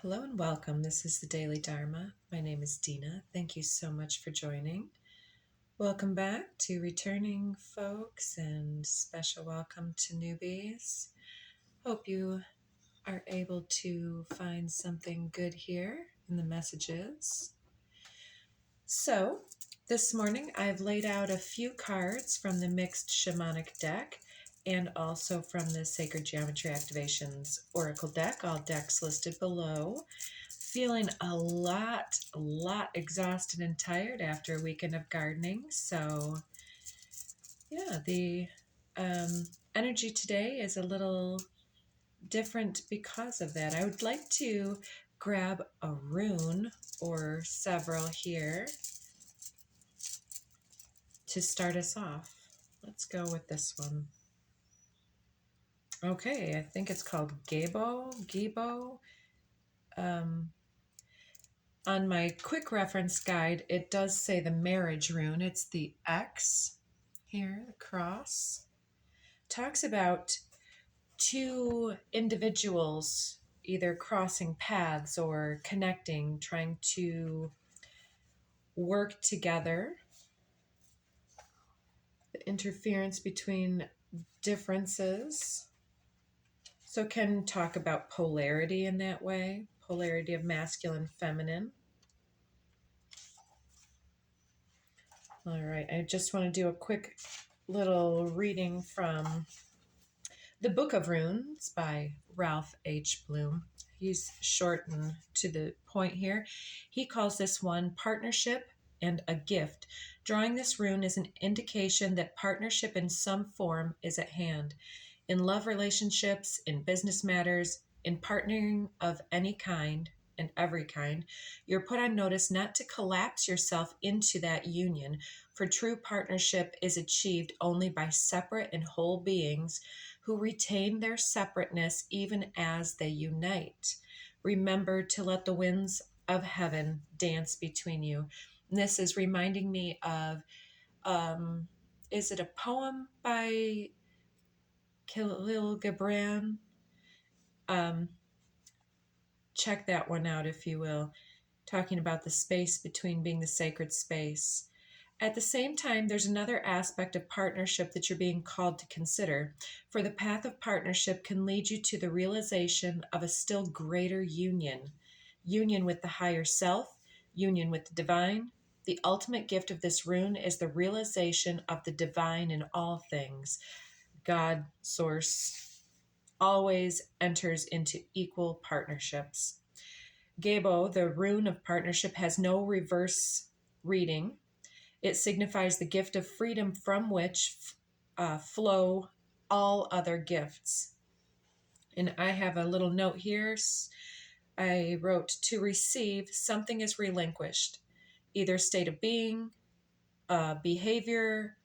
Hello and welcome. This is the Daily Dharma. My name is Dina. Thank you so much for joining. Welcome back to returning folks and special welcome to newbies. Hope you are able to find something good here in the messages. So, this morning I've laid out a few cards from the mixed shamanic deck and also from the Sacred Geometry Activations Oracle deck, all decks listed below. Feeling a lot exhausted and tired after a weekend of gardening. So yeah, the energy today is a little different because of that. I would like to grab a rune or several here to start us off. Let's go with this one. Okay, I think it's called Gibo. On my quick reference guide, it does say the marriage rune. It's the X here, the cross. Talks about two individuals either crossing paths or connecting, trying to work together. The interference between differences. So can talk about polarity in that way, polarity of masculine, feminine. All right, I just want to do a quick little reading from the Book of Runes by Ralph H. Bloom. He's short and to the point here. He calls this one partnership and a gift. Drawing this rune is an indication that partnership in some form is at hand. In love relationships, in business matters, in partnering of any kind and every kind, you're put on notice not to collapse yourself into that union, for true partnership is achieved only by separate and whole beings who retain their separateness even as they unite. Remember to let the winds of heaven dance between you. And this is reminding me of, is it a poem by Khalil Gibran? Check that one out if you will, talking about the space between being the sacred space. At the same time, there's another aspect of partnership that you're being called to consider, for the path of partnership can lead you to the realization of a still greater union with the higher self, union with the divine. The ultimate gift of this rune is the realization of the divine in all things. God, source, always enters into equal partnerships. Gabo, the rune of partnership, has no reverse reading. It signifies the gift of freedom from which flow all other gifts. And I have a little note here. I wrote, to receive, something is relinquished, either state of being, behavior,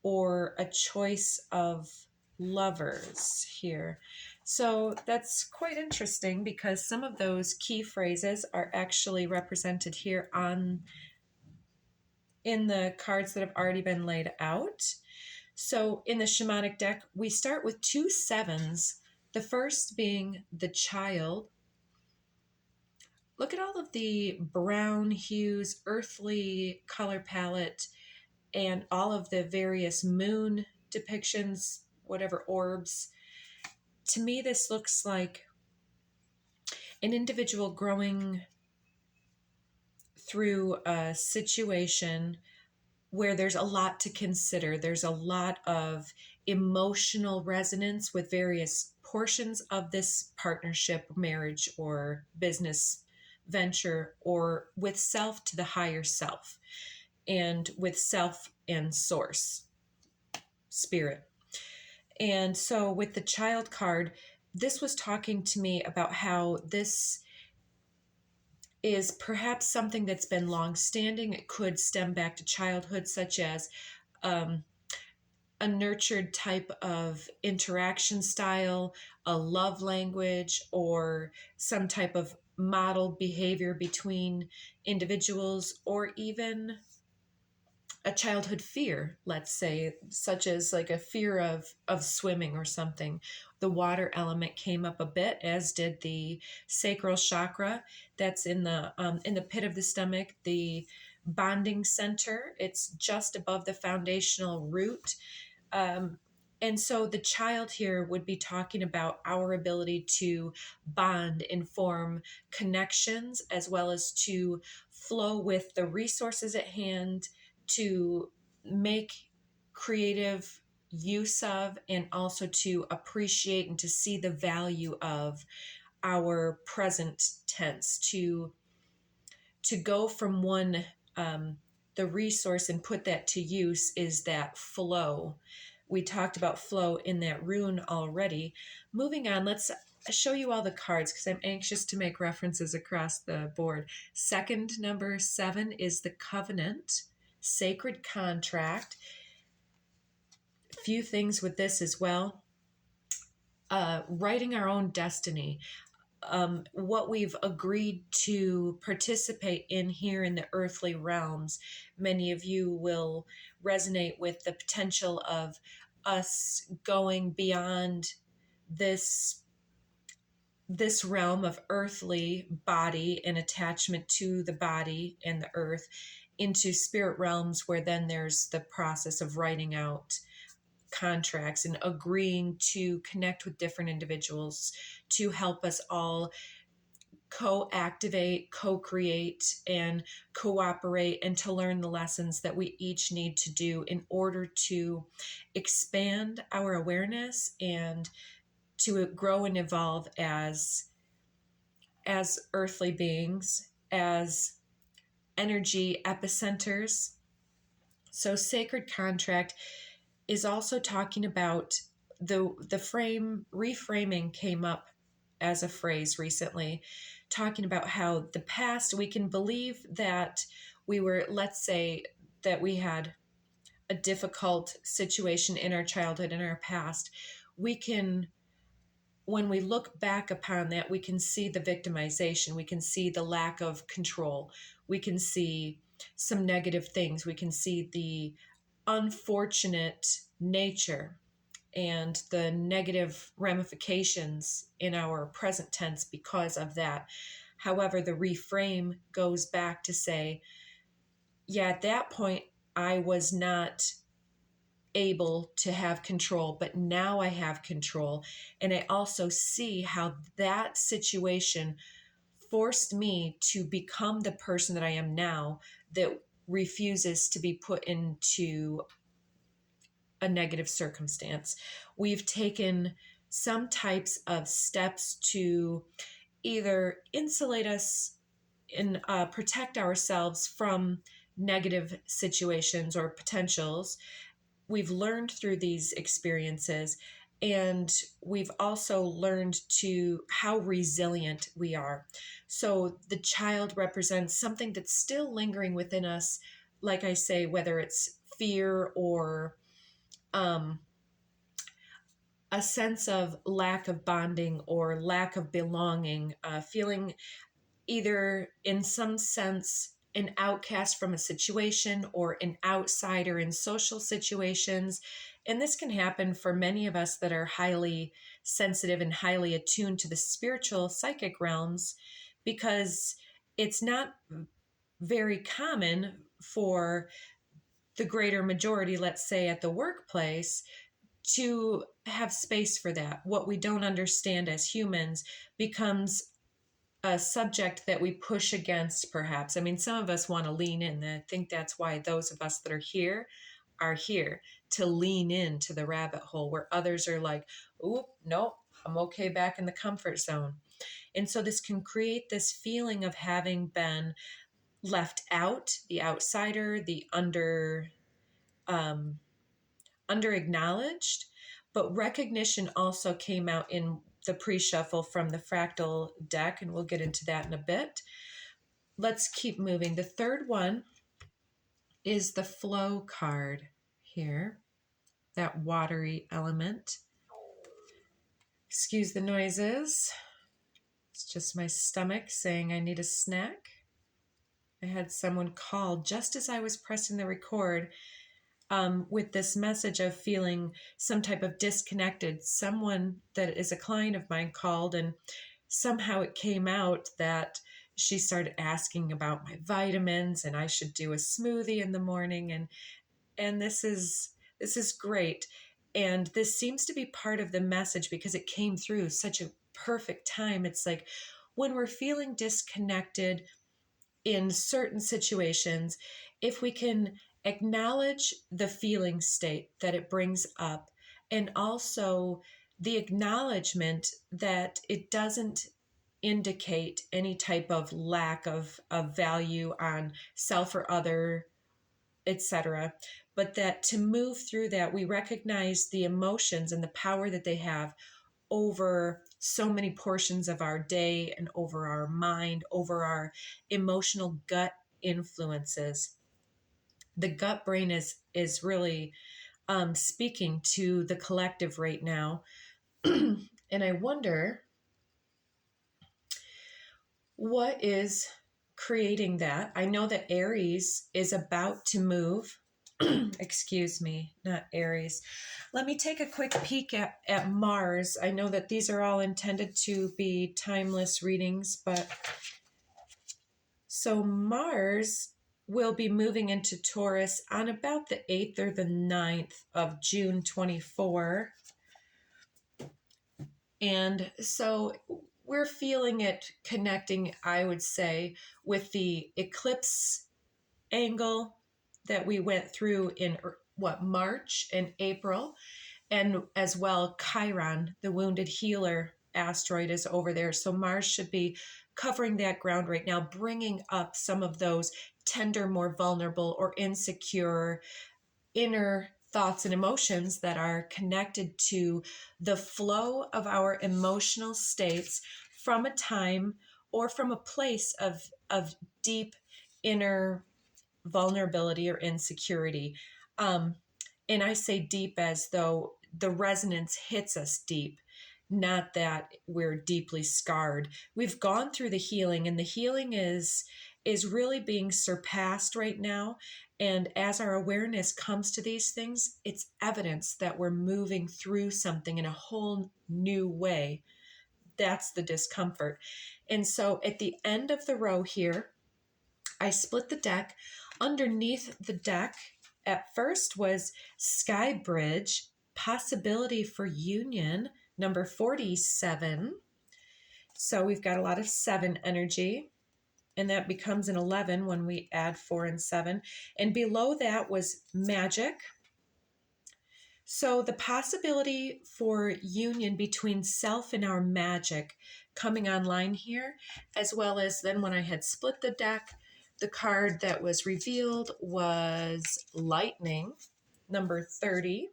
or a choice of lovers here. So that's quite interesting because some of those key phrases are actually represented here in the cards that have already been laid out. So in the shamanic deck, we start with 2 sevens, the first being the child. Look at all of the brown hues, earthly color palette, and all of the various moon depictions, whatever orbs. To me, this looks like an individual growing through a situation where there's a lot to consider. There's a lot of emotional resonance with various portions of this partnership, marriage, or business venture, or with self to the higher self, and with self and source, spirit. And so with the child card, this was talking to me about how this is perhaps something that's been long-standing. It could stem back to childhood, such as a nurtured type of interaction style, a love language, or some type of model behavior between individuals, or even a childhood fear, let's say, such as like a fear of swimming or something, The water element came up a bit, as did the sacral chakra. That's in the pit of the stomach, the bonding center. It's just above the foundational root. And so the child here would be talking about our ability to bond and form connections, as well as to flow with the resources at hand, to make creative use of, and also to appreciate and to see the value of our present tense, to go from one the resource and put that to use is that flow. We talked about flow in that rune already. Moving on, let's show you all the cards because I'm anxious to make references across the board. Second, number 7 is the covenant, sacred contract. A few things with this as well. Writing our own destiny. What we've agreed to participate in here in the earthly realms. Many of you will resonate with the potential of us going beyond this realm of earthly body and attachment to the body and the earth into spirit realms, where then there's the process of writing out contracts and agreeing to connect with different individuals to help us all co-activate, co-create, and cooperate, and to learn the lessons that we each need to do in order to expand our awareness and to grow and evolve as earthly beings, as energy epicenters. So sacred contract is also talking about the reframing came up as a phrase recently, talking about how the past, we can believe that we were, let's say that we had a difficult situation in our childhood, in our past. We can, when we look back upon that, we can see the victimization, we can see the lack of control, we can see some negative things, we can see the unfortunate nature and the negative ramifications in our present tense because of that. However, the reframe goes back to say, yeah, at that point, I was not able to have control, but now I have control. And I also see how that situation forced me to become the person that I am now, that refuses to be put into a negative circumstance. We've taken some types of steps to either insulate us and protect ourselves from negative situations or potentials. We've learned through these experiences, and we've also learned to how resilient we are. So the child represents something that's still lingering within us, like I say, whether it's fear or a sense of lack of bonding or lack of belonging, feeling either in some sense an outcast from a situation or an outsider in social situations. And this can happen for many of us that are highly sensitive and highly attuned to the spiritual psychic realms, because it's not very common for the greater majority, let's say at the workplace, to have space for that. What we don't understand as humans becomes a subject that we push against, perhaps. I mean, some of us want to lean in. I think that's why those of us that are here to lean into the rabbit hole, where others are like, "Oop, nope, I'm okay back in the comfort zone." And so this can create this feeling of having been left out, the outsider, the under acknowledged. But recognition also came out in the pre-shuffle from the fractal deck, and we'll get into that in a bit. Let's keep moving. The third one is the flow card here, that watery element. Excuse the noises. It's just my stomach saying I need a snack. I had someone call just as I was pressing the record. with this message of feeling some type of disconnected. Someone that is a client of mine called, and somehow it came out that she started asking about my vitamins, and I should do a smoothie in the morning. And this is great. And this seems to be part of the message because it came through such a perfect time. It's like when we're feeling disconnected in certain situations, if we can acknowledge the feeling state that it brings up, and also the acknowledgement that it doesn't indicate any type of lack of value on self or other, etc., but that to move through that, we recognize the emotions and the power that they have over so many portions of our day and over our mind, over our emotional gut influences. The gut brain is really speaking to the collective right now. And I wonder what is creating that. I know that Aries is about to move. Excuse me, not Aries. Let me take a quick peek at Mars. I know that these are all intended to be timeless readings, but so Mars will be moving into Taurus on about the 8th or the 9th of June 24. And so we're feeling it connecting, I would say, with the eclipse angle that we went through in March and April, and as well Chiron, the wounded healer asteroid, is over there. So Mars should be covering that ground right now, bringing up some of those tender, more vulnerable or insecure inner thoughts and emotions that are connected to the flow of our emotional states from a time or from a place of deep inner vulnerability or insecurity. And I say deep as though the resonance hits us deep, not that we're deeply scarred. We've gone through the healing, and the healing is really being surpassed right now. And as our awareness comes to these things, it's evidence that we're moving through something in a whole new way. That's the discomfort. And so at the end of the row here, I split the deck. Underneath the deck at first was Sky Bridge, Possibility for Union, number 47. So we've got a lot of 7 energy, and that becomes an 11 when we add 4 and 7. And below that was Magic. So the possibility for union between self and our magic coming online here, as well as then when I had split the deck, the card that was revealed was Lightning, number 30.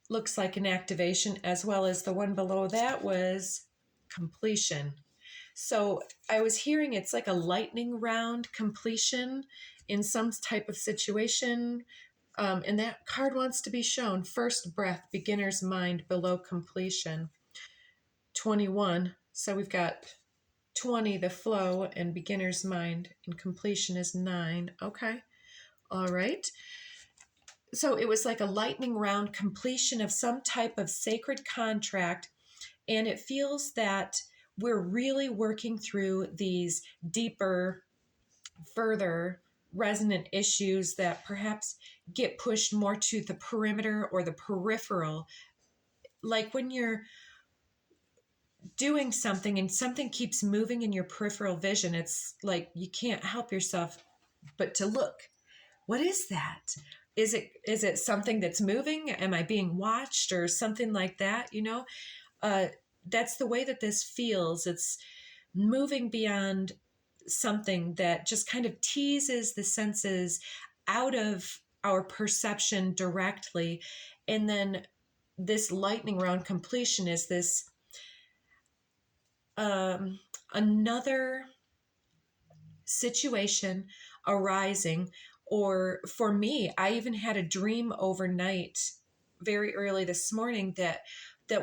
Looks like an activation, as well as the one below that was Completion. So I was hearing it's like a lightning round completion in some type of situation. And that card wants to be shown. First breath, beginner's mind, below completion. 21. So we've got 20, the flow, and beginner's mind, and completion is 9. Okay. All right. So it was like a lightning round completion of some type of sacred contract. And it feels that we're really working through these deeper, further resonant issues that perhaps get pushed more to the perimeter or the peripheral. Like when you're doing something and something keeps moving in your peripheral vision, it's like you can't help yourself but to look. What is that? Is it something that's moving? Am I being watched or something like that? That's the way that this feels. It's moving beyond something that just kind of teases the senses out of our perception directly. And then this lightning round completion is this another situation arising. Or for me, I even had a dream overnight very early this morning that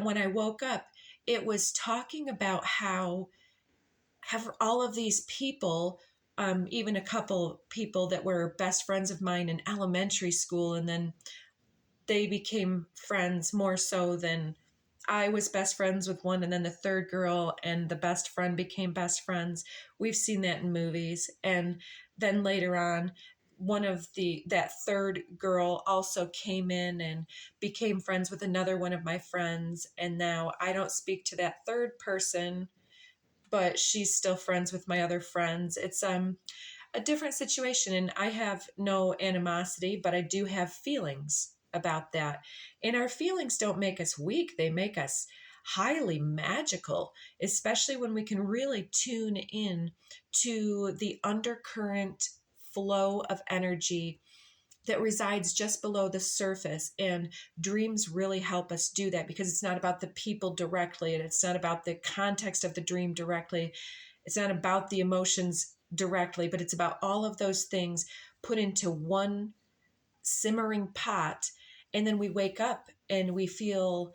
when I woke up, it was talking about how have all of these people even a couple people that were best friends of mine in elementary school, and then they became friends more so than I was best friends with one, and then the third girl and the best friend became best friends. We've seen that in movies. And then later on, that third girl also came in and became friends with another one of my friends. And now I don't speak to that third person, but she's still friends with my other friends. It's a different situation, and I have no animosity, but I do have feelings about that. And our feelings don't make us weak, they make us highly magical, especially when we can really tune in to the undercurrent flow of energy that resides just below the surface. And dreams really help us do that, because it's not about the people directly, and it's not about the context of the dream directly. It's not about the emotions directly, but it's about all of those things put into one simmering pot. And then we wake up and we feel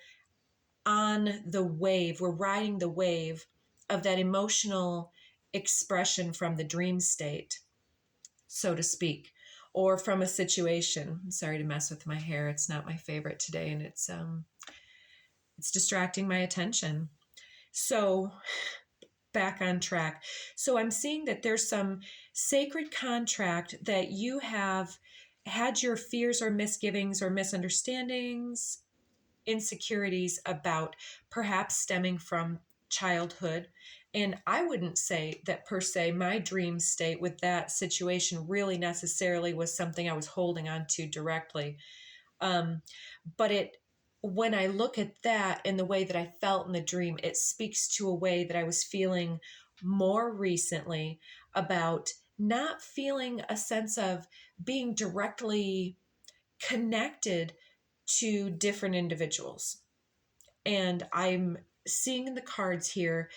on the wave. We're riding the wave of that emotional expression from the dream state, so to speak, or from a situation. I'm sorry to mess with my hair. It's not my favorite today, and it's distracting my attention. So back on track. So I'm seeing that there's some sacred contract that you have had your fears or misgivings or misunderstandings, insecurities about, perhaps stemming from childhood. And I wouldn't say that per se my dream state with that situation really necessarily was something I was holding on to directly. But when I look at that and the way that I felt in the dream, it speaks to a way that I was feeling more recently about not feeling a sense of being directly connected to different individuals. And I'm seeing in the cards here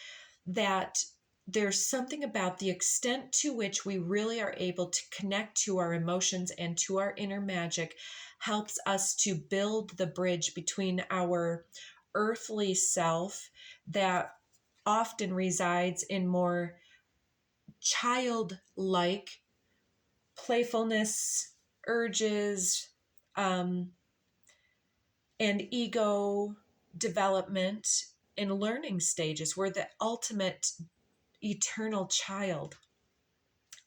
that there's something about the extent to which we really are able to connect to our emotions and to our inner magic helps us to build the bridge between our earthly self that often resides in more childlike playfulness, urges, and ego development and learning stages. We're the ultimate eternal child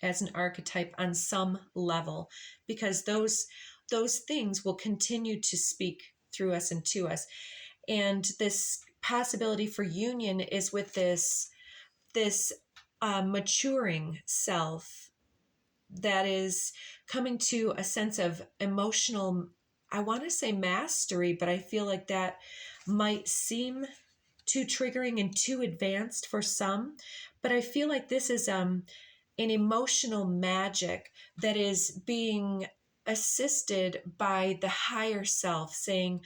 as an archetype on some level, because those things will continue to speak through us and to us. And this possibility for union is with this maturing self that is coming to a sense of emotional, I want to say mastery, but I feel like that might seem too triggering and too advanced for some. But I feel like this is an emotional magic that is being assisted by the higher self, saying,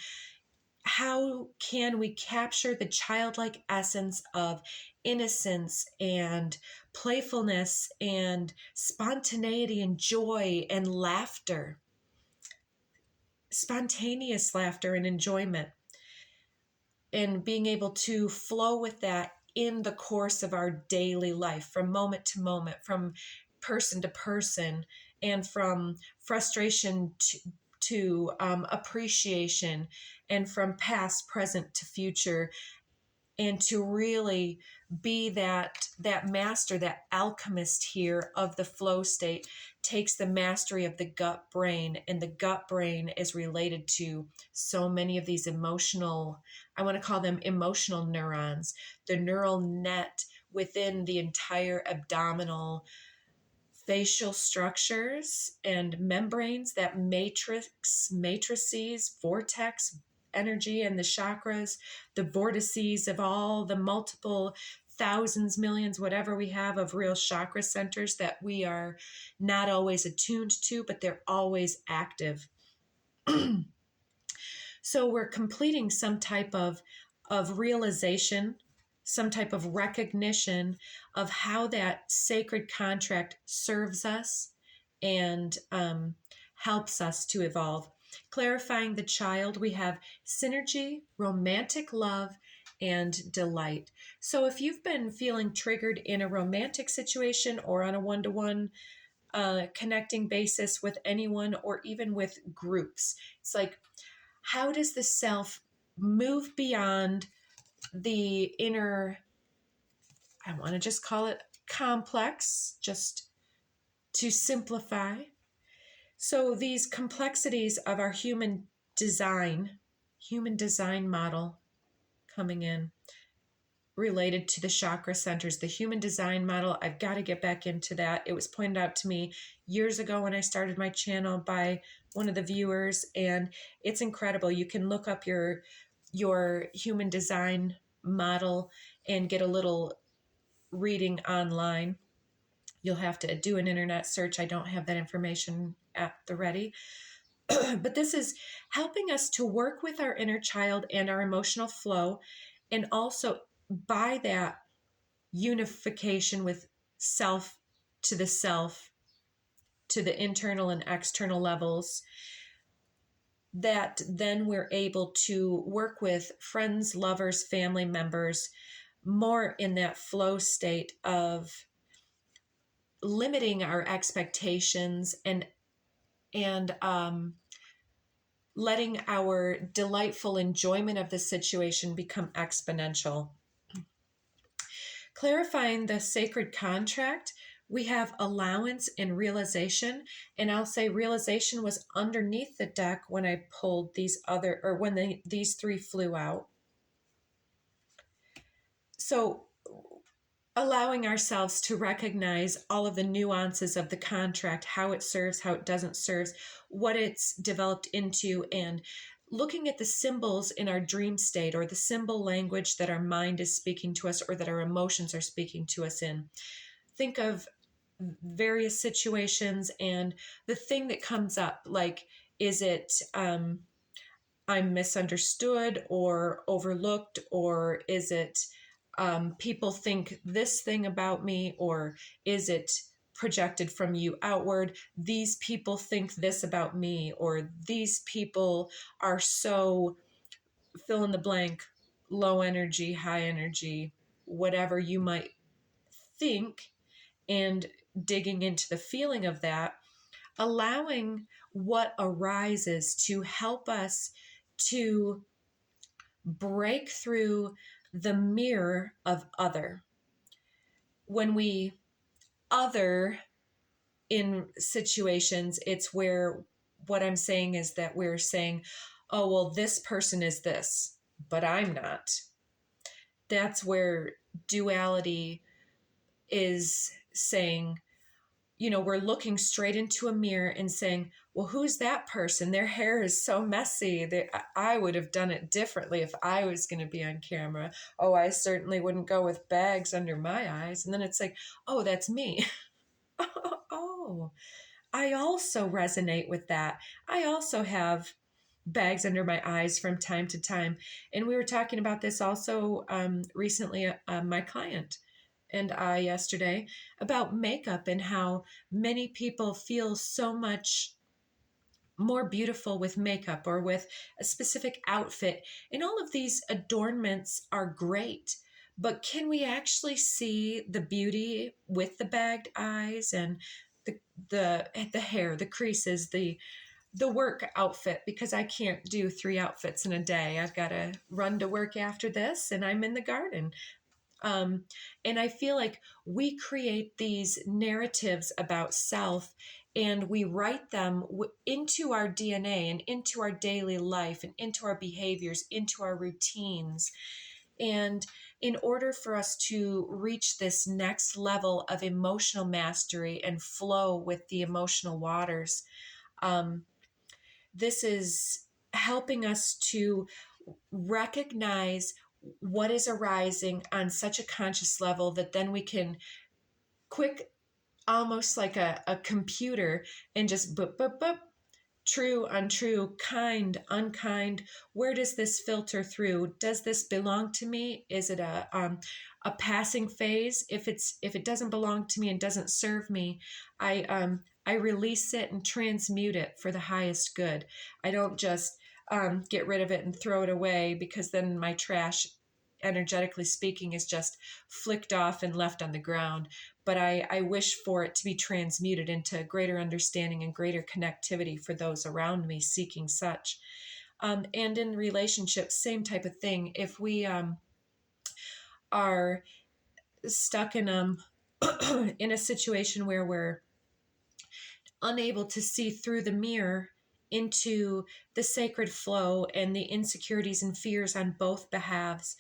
how can we capture the childlike essence of innocence and playfulness and spontaneity and joy and laughter, spontaneous laughter and enjoyment, and being able to flow with that in the course of our daily life, from moment to moment, from person to person, and from frustration to appreciation, and from past, present to future, and to really be that master, that alchemist here of the flow state, takes the mastery of the gut brain. And the gut brain is related to so many of these emotional, I want to call them emotional neurons, the neural net within the entire abdominal facial structures and membranes, that matrices, vortex energy, and the chakras, the vortices of all the multiple thousands, millions, whatever we have of real chakra centers that we are not always attuned to, but they're always active. So we're completing some type of realization, some type of recognition of how that sacred contract serves us and helps us to evolve. Clarifying the child, we have synergy, romantic love, and delight. So if you've been feeling triggered in a romantic situation or on a one-to-one connecting basis with anyone or even with groups, it's like, how does the self move beyond the inner, I want to just call it complex, just to simplify. So these complexities of our human design model coming in related to the chakra centers, the human design model. I've got to get back into that. It was pointed out to me years ago when I started my channel by one of the viewers, and it's incredible. You can look up your human design model and get a little reading online. You'll have to do an internet search. I don't have that information at the ready. But this is helping us to work with our inner child and our emotional flow, and also by that unification with self, to the internal and external levels, that then we're able to work with friends, lovers, family members more in that flow state of limiting our expectations and letting our delightful enjoyment of the situation become exponential. Clarifying the sacred contract, we have allowance and realization. And I'll say realization was underneath the deck when I pulled these these three flew out. So allowing ourselves to recognize all of the nuances of the contract, how it serves, how it doesn't serve, what it's developed into, and looking at the symbols in our dream state, or the symbol language that our mind is speaking to us or that our emotions are speaking to us in. Think of various situations and the thing that comes up, like, is it I'm misunderstood or overlooked, or is it people think this thing about me, or is it projected from you outward? These people think this about me, or these people are so fill in the blank, low energy, high energy, whatever you might think, and digging into the feeling of that, allowing what arises to help us to break through the mirror of other. When we other in situations, it's where what I'm saying is that we're saying, oh, well, this person is this, but I'm not. That's where duality is saying, we're looking straight into a mirror and saying, well, who's that person? Their hair is so messy. I would have done it differently if I was going to be on camera. Oh, I certainly wouldn't go with bags under my eyes. And then it's like, oh, that's me. Oh, I also resonate with that. I also have bags under my eyes from time to time. And we were talking about this also recently, my client and I yesterday, about makeup and how many people feel so much more beautiful with makeup or with a specific outfit. And all of these adornments are great, but can we actually see the beauty with the bagged eyes and the hair, the creases, the work outfit? Because I can't do 3 outfits in a day. I've got to run to work after this, and I'm in the garden. And I feel like we create these narratives about self, and we write them into our DNA and into our daily life and into our behaviors, into our routines. And in order for us to reach this next level of emotional mastery and flow with the emotional waters, this is helping us to recognize what is arising on such a conscious level that then we can almost like a computer, and just boop, boop, boop, true, untrue, kind, unkind. Where does this filter through? Does this belong to me? Is it a passing phase? If it doesn't belong to me and doesn't serve me, I release it and transmute it for the highest good. I don't just get rid of it and throw it away, because then my trash energetically speaking, is just flicked off and left on the ground. But I wish for it to be transmuted into greater understanding and greater connectivity for those around me seeking such. And in relationships, same type of thing. If we are stuck in in a situation where we're unable to see through the mirror into the sacred flow and the insecurities and fears on both behalves,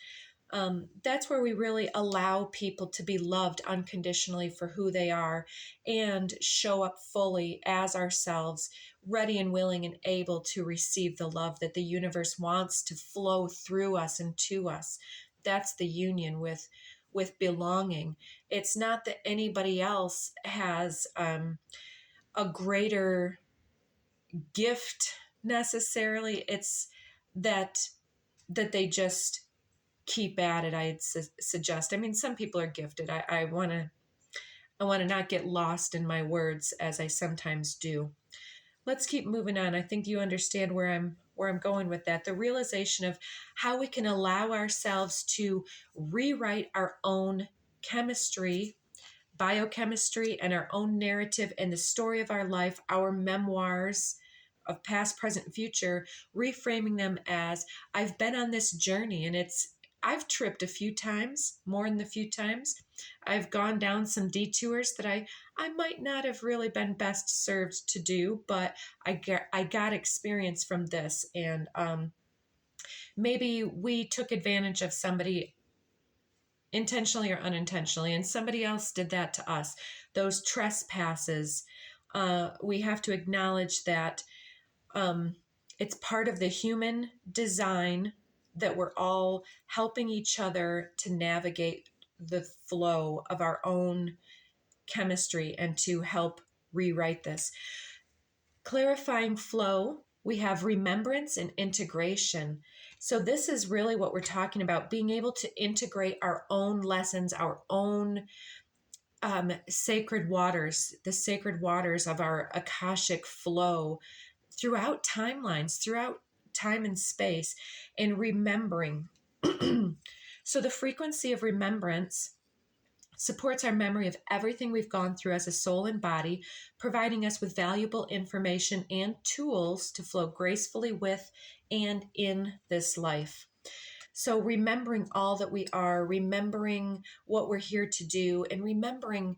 that's where we really allow people to be loved unconditionally for who they are and show up fully as ourselves, ready and willing and able to receive the love that the universe wants to flow through us and to us. That's the union with belonging. It's not that anybody else has a greater gift necessarily. It's that they just keep at it. I'd suggest. I mean, some people are gifted. I want to not get lost in my words as I sometimes do. Let's keep moving on. I think you understand where I'm going with that. The realization of how we can allow ourselves to rewrite our own chemistry, biochemistry, and our own narrative and the story of our life, our memoirs of past, present, future, reframing them as I've been on this journey and I've tripped a few times, more than a few times. I've gone down some detours that I might not have really been best served to do, but I got experience from this. And maybe we took advantage of somebody intentionally or unintentionally, and somebody else did that to us. Those trespasses, we have to acknowledge that it's part of the human design that we're all helping each other to navigate the flow of our own chemistry and to help rewrite this. Clarifying flow, we have remembrance and integration. So this is really what we're talking about, being able to integrate our own lessons, our own sacred waters, the sacred waters of our Akashic flow throughout timelines, throughout time and space, and remembering. So the frequency of remembrance supports our memory of everything we've gone through as a soul and body, providing us with valuable information and tools to flow gracefully with and in this life. So remembering all that we are, remembering what we're here to do, and remembering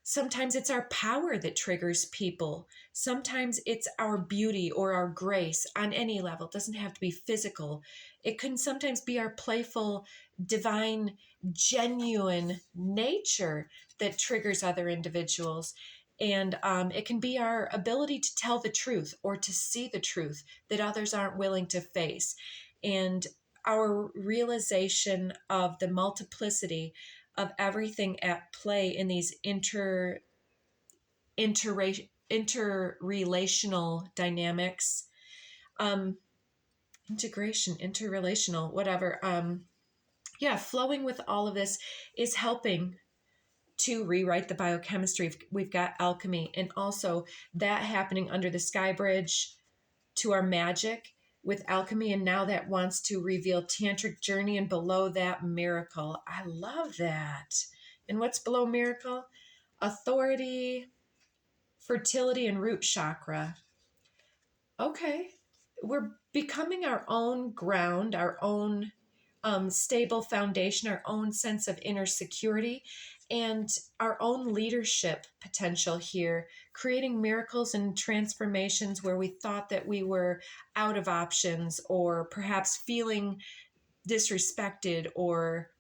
sometimes it's our power that triggers people. Sometimes it's our beauty or our grace on any level. It doesn't have to be physical. It can sometimes be our playful, divine, genuine nature that triggers other individuals. And it can be our ability to tell the truth or to see the truth that others aren't willing to face. And our realization of the multiplicity of everything at play in these interrelational dynamics, interrelational, whatever. Flowing with all of this is helping to rewrite the biochemistry. We've got alchemy, and also that happening under the sky bridge to our magic with alchemy, and now that wants to reveal tantric journey, and below that miracle. I love that. And what's below miracle? Authority, fertility, and root chakra. Okay, we're becoming our own ground, our own stable foundation, our own sense of inner security, and our own leadership potential here, creating miracles and transformations where we thought that we were out of options, or perhaps feeling disrespected, or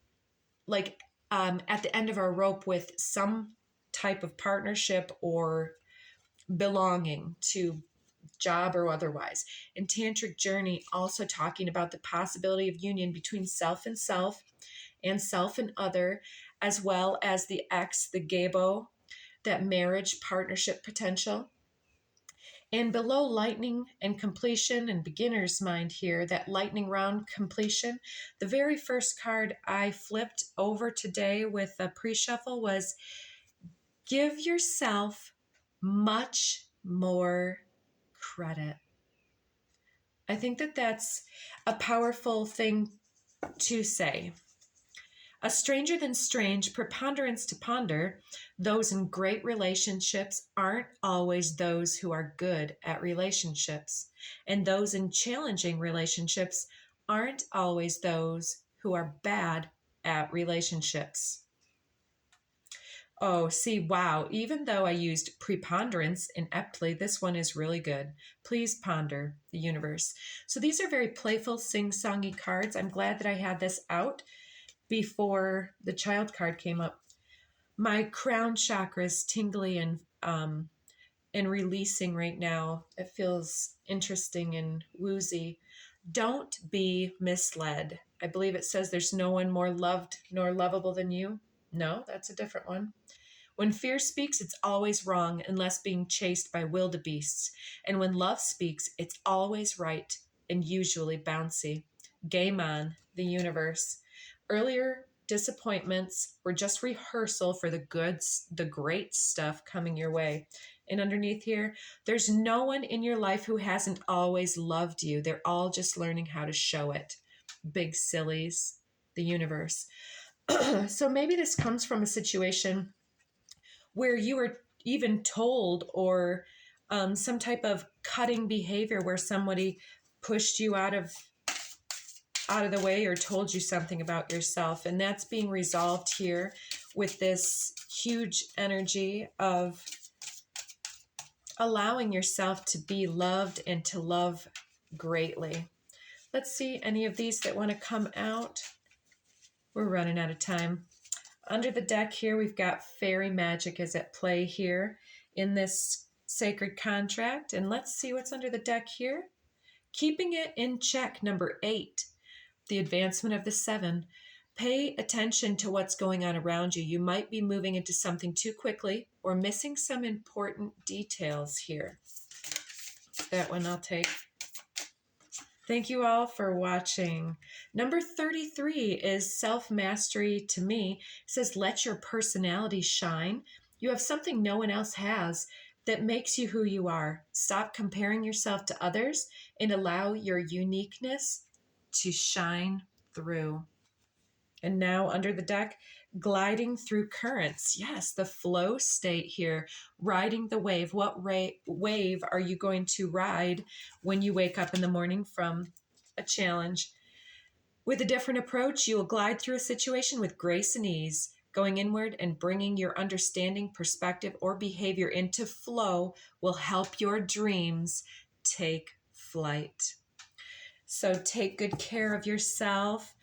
like at the end of our rope with some type of partnership or belonging to job or otherwise. In Tantric Journey, also talking about the possibility of union between self and other, as well as the X, the Gabo, that marriage partnership potential. And below lightning and completion and beginner's mind here, that lightning round completion, the very first card I flipped over today with a pre-shuffle was give yourself much more credit. I think that that's a powerful thing to say. A stranger than strange preponderance to ponder, those in great relationships aren't always those who are good at relationships, and those in challenging relationships aren't always those who are bad at relationships. Oh, see, wow, even though I used preponderance ineptly, this one is really good. Please ponder the universe. So these are very playful, sing-songy cards. I'm glad that I had this out before the child card came up. My crown chakra is tingly and releasing right now. It feels interesting and woozy. Don't be misled. I believe it says there's no one more loved nor lovable than you. No, that's a different one. When fear speaks, it's always wrong unless being chased by wildebeests. And when love speaks, it's always right and usually bouncy. Game on, the universe. Earlier disappointments were just rehearsal for the great stuff coming your way. And underneath here, there's no one in your life who hasn't always loved you. They're all just learning how to show it. Big sillies, the universe. So maybe this comes from a situation where you were even told, or some type of cutting behavior where somebody pushed you out of the way or told you something about yourself. And that's being resolved here with this huge energy of allowing yourself to be loved and to love greatly. Let's see any of these that want to come out. We're running out of time. Under the deck here, we've got fairy magic is at play here in this sacred contract. And let's see what's under the deck here. Keeping it in check, number 8, the advancement of the 7. Pay attention to what's going on around you. You might be moving into something too quickly or missing some important details here. That one I'll take. Thank you all for watching. Number 33 is self-mastery to me. It says, let your personality shine. You have something no one else has that makes you who you are. Stop comparing yourself to others and allow your uniqueness to shine through. And now under the deck, gliding through currents. Yes, the flow state here, riding the wave. What wave are you going to ride when you wake up in the morning from a challenge? With a different approach, you will glide through a situation with grace and ease. Going inward and bringing your understanding, perspective, or behavior into flow will help your dreams take flight. So take good care of yourself,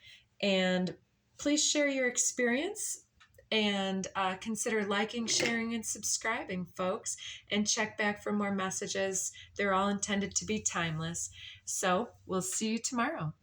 and please share your experience, and consider liking, sharing, and subscribing, folks, and check back for more messages. They're all intended to be timeless. So we'll see you tomorrow.